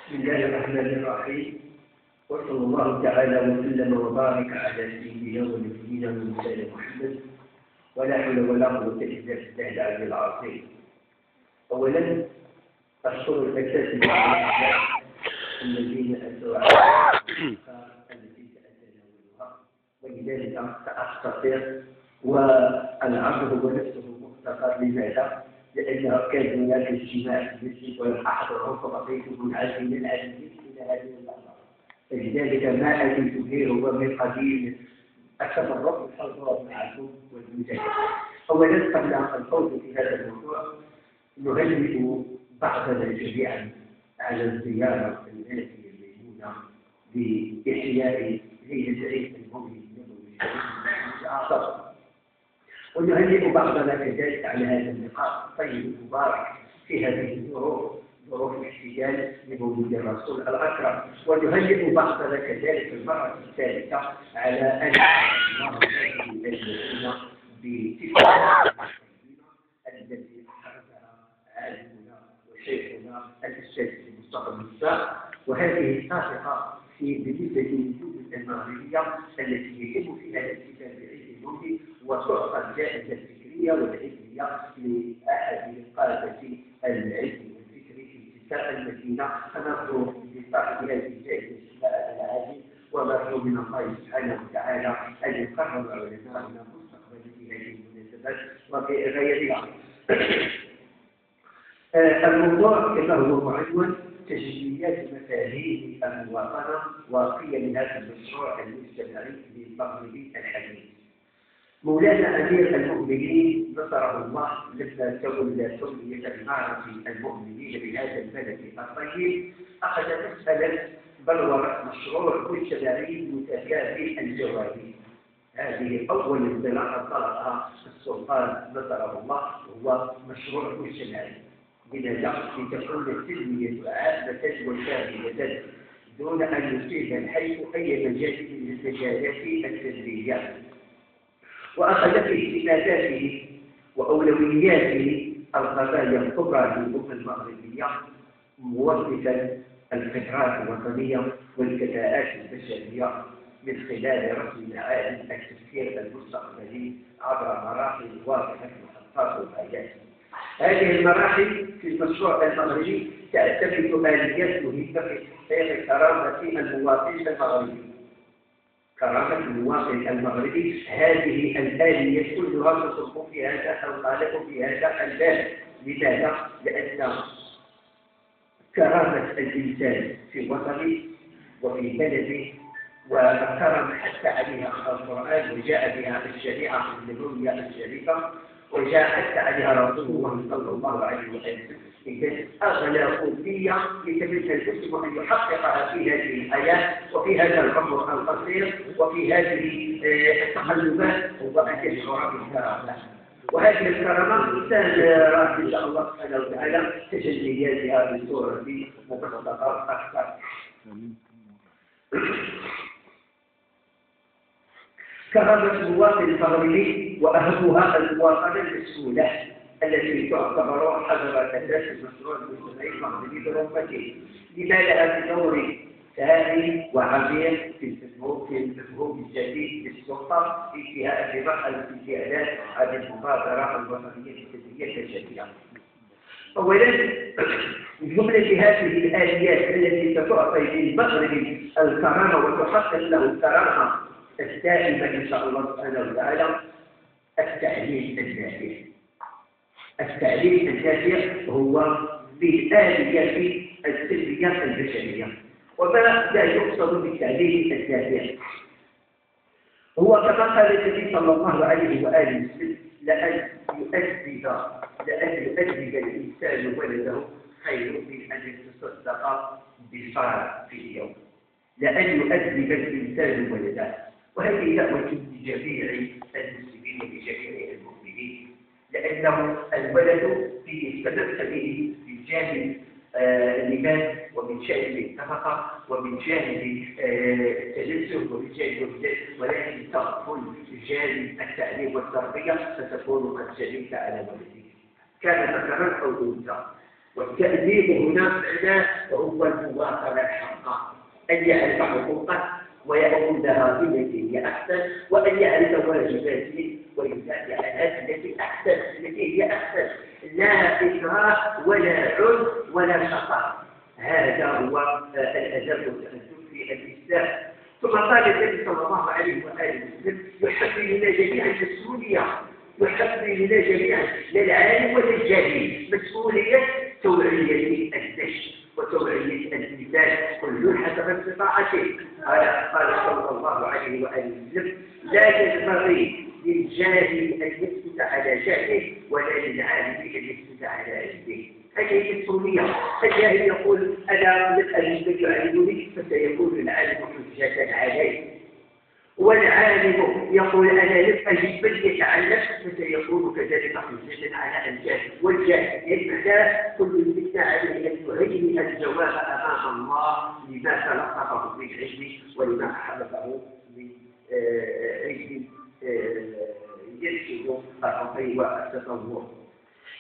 بسم الله الرحمن الرحيم، وصلى الله تعالى وسلم وبارك على سيدنا ونبينا ومولانا محمد، ولا حول ولا قوة إلا بالله العلي العظيم. أولا أشكر الأساتذة الذين أتوا على الأفكار التي سأتناولها، ولذلك سأختصر والعرض هو نفسه مختصر. لماذا؟ لأن كان هناك اجتماع في المسجد والأحضر فبقيت منعزلا من العديد إلى هذه اللحظة، فلذلك ما أتيت به هو من قديم التفرق والحضور معكم والمجاهدة. أولا قبل أن الخوض في هذا الموضوع نهنئ بعضنا جميعا على الزيارة الآتية الميمونة بإحياء ليلة عيد المولد النبوي الشريف، ونهنئ بعضنا كذلك على هذا اللقاء الطيب المبارك في هذه الظروف، ظروف الاحتفال بمولد الرسول الأكرم، ونهنئ بعضنا كذلك المرة الثالثة على أن الله يجزينا بتلك التي حرزها عالمنا وشيخنا الأستاذ مصطفى المصداق، وهذه السابقة بالنسبة للوجود المغربية التي يتم فيها الاحتفال بعيد المولد، وتعطى الجائزة الفكرية والعلمية لأحد قادة العلم والفكر في تلك المدينة. فنرجو لصاحب هذه الجائزة الشفاء العاجل، ونرجو من الله سبحانه وتعالى أن يقرب علماءنا مستقبلا في هذه المناسبات وفي غيرها. الموضوع كما هو معنون: تجليات مفاهيم المواطنة وقيم هذا المشروع المجتمعي للمغرب الحديث. مولانا أمير المؤمنين نصره الله لما تولى تولية إمارة المؤمنين بهذا البلد الطيب أخذ مسألة بلورة مشروع مجتمعي متكافئ الجوانب. هذه أول انطلاقة طلقها السلطان نصره الله، هو مشروع مجتمعي. لماذا؟ لتكون التنمية عامة وشاملة دون أن يصيب الحي أي مجال من المجالات التدريبية. وأخذ في اهتماماته وأولوياته القضايا الكبرى للأمة المغربية، موظفا الخبرات الوطنية والكفاءات البشرية من خلال رسم معالم التفكير المستقبلي عبر مراحل واضحة محطات الحياة. هذه المراحل في المشروع المغربي تعتمد آليات مهمة في تحقيق كرامة المواطن المغربي. كرامة المواطن المغربي، هذه الآلية كلها تصب في هذا أو تنطلق في هذا الباب. لماذا؟ لأن كرامة الإنسان في وطنه وفي بلده، وكرم حتى عليها القرآن وجاء بها الشريعة النبوية الشريفة، وجاء حتى عليها رسول الله صلى الله عليه وسلم. إذا أغلى أمنية يتمنى المسلم أن يحققها في هذه الحياة وفي هذا العمر القصير وفي هذه التقلبات هو أن يشعر بالكرامة. وهذه الكرامة سنرى إن شاء الله سبحانه وتعالى تجلياتها بصورة مبسطة أكثر. كرامة المواطن المغربي وأهمها المواطنة المسؤولة التي تعتبر حجر أساس المشروع المجتمعي المغربي برمته، لما لها بدور ثاني وعميق في المفهوم الجديد للسلطة في انتهاء بمرحلة الانتقالات عن المبادرة الوطنية التدريبية الجديدة. أولا، من جملة هذه الآليات التي ستعطي للمغرب الكرامة وتحقق له الكرامة الدائمة إن شاء الله سبحانه وتعالى التعليم النافع. التعليم النافع هو بالآلية التنمية البشرية. وماذا يقصد بالتعليم النافع؟ هو كما قال النبي صلى الله عليه وآله وسلم: لأن يؤدب الإنسان ولده خير من أن يتصدق بصاع في اليوم. لأن يؤدب الإنسان ولده، وهذه دعوة لجميع المسلمين وجميع المؤمنين، لأنه الولد يستمر به من جانب اللباس ومن جانب النفقة ومن جانب التجسس ومن جانب الجسد، ولكن تغفل جانب التعليم والتربية فتكون قد جنيت على ولدك، كان ذكرا أو أنثى. والتأديب هنا معناه هو المواصلة الحقة، أن يعرف حقوقه ويأخذها بالتي هي أحسن، وأن يعرف واجباته ويساعد على التي أحسن، التي هي أحسن، لا إكراه ولا عنف ولا شقاء. هذا هو الأدب والتأدب في الإسلام. ثم قال النبي صلى الله عليه وآله وسلم: يحب لنا جميعا المسؤولية، يحب لنا جميعا للعالم وللجاهل مسؤولية توعية النشر وتوعية الإنسان كل حسب استطاعته. قال صلى الله عليه وآله وسلم: لا ينبغي للجاهل أن يسكت على جهله ولا للعالم أن يسكت على علمه. هذه هي المسؤولية. الجاهل يقول: أنا لم أجد من يعلمني، فسيكون العالم حجة عليه، والعالم يقول: أنا لم أجد من يتعلم، فسيكون كذلك حجة على الجاهل. والجاهل يجب كل منا عليه أن يهيئ الجواب أمام الله لما تلقفه من علم ولما أحببه من علم يرشد الرقي والتطور.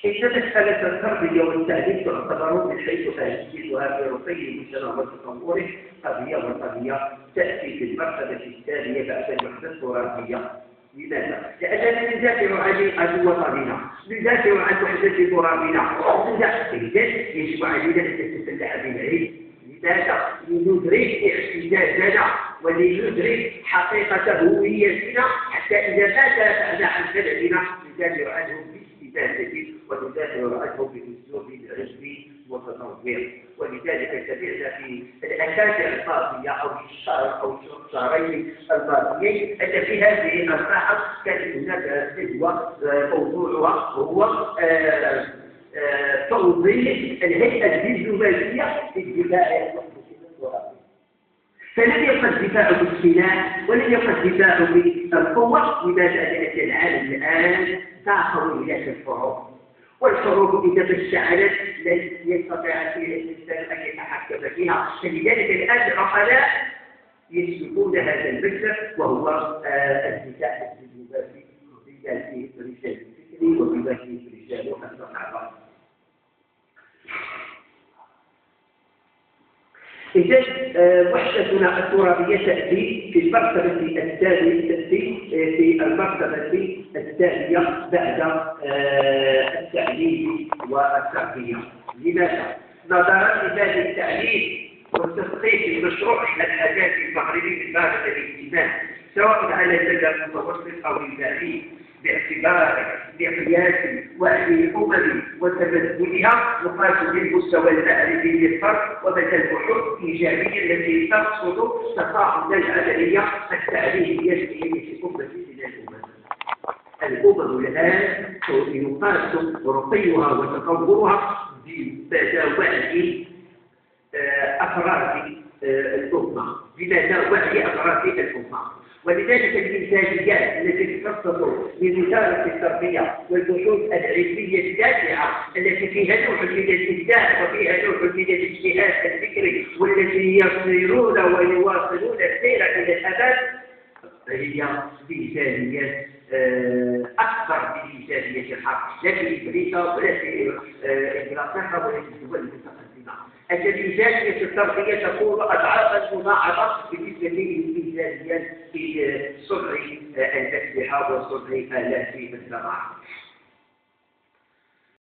إن مسألة التربية والتعليم تعتبر من حيث أهميتها في رقي المجتمع وتطوره قضية تأتي في المرتبة الثانية بعد الوحدة الترابية. لماذا؟ لأننا ندافع عن وطننا، ندافع عن وحدة ترابنا، إذا يجب علينا أن نتسلح بالعلم. لماذا؟ لندرك اعتزازنا ولندرك حقيقة هويتنا، حتى إذا ما دافعنا عن بلدنا ندافع عنه باستفادة وندافع عنه بأسلوب العلم والتطوير. ولذلك سمعنا في الأسابيع الماضية أو الشهر أو الشهرين الماضيين أن في هذه الساحة كانت هناك ندوة موضوعها هو توظيف الهيئة الدبلوماسية في الدفاع عن المسلمين الترابية. فلم يبقى الدفاع بالسلاح ولم يبقى الدفاع بالقوة. لماذا؟ لأن العالم الآن ساقوا إلى الحروب، والحروب إذا اشتعلت لن يستطيع الإنسان أن يتحكم فيها. فلذلك الآن العقلاء يسلكون هذا المسلك، وهو الدفاع الدبلوماسي بما فيه رجال الفكر وبما فيه رجال الثقافة. إذا وحدتنا الترابية تأتي في المرتبة الثانية بعد التعليم والتربية. لماذا؟ نظرا لذلك التعليم والتثقيف المشروع الأساسي المغربي من باب الائتمان سواء على المدى المتوسط أو البعيد، باعتبار مقياس وعي الأمم وتمددها يقاس بالمستوى المعرفي للفرد ومدى البحوث الإيجابية التي تقصد تفاعل العملية التعليمية في أمة من الأمم. الأمم الآن يقاس رقيها وتطورها بمدى وعي أفراد الأمة، بمدى وعي أفراد الأمة. ولذلك المثاليات التي تخصص بوزارة التربية والبحوث العلمية الجامعة التي فيها نوع من الإبداع وفيها نوع من الاجتهاد الفكري والتي يصيرون ويواصلون السير إلى الأمام، هي مثاليات أكثر من مثالية الحرب، لا في أمريكا ولا في إنجلترا ولا في الدول المتقدمة. المثالية التربية تكون أضعافا مضاعفة بالنسبة للمثاليات في صنع الأسلحة وصنع آلات الزراعة.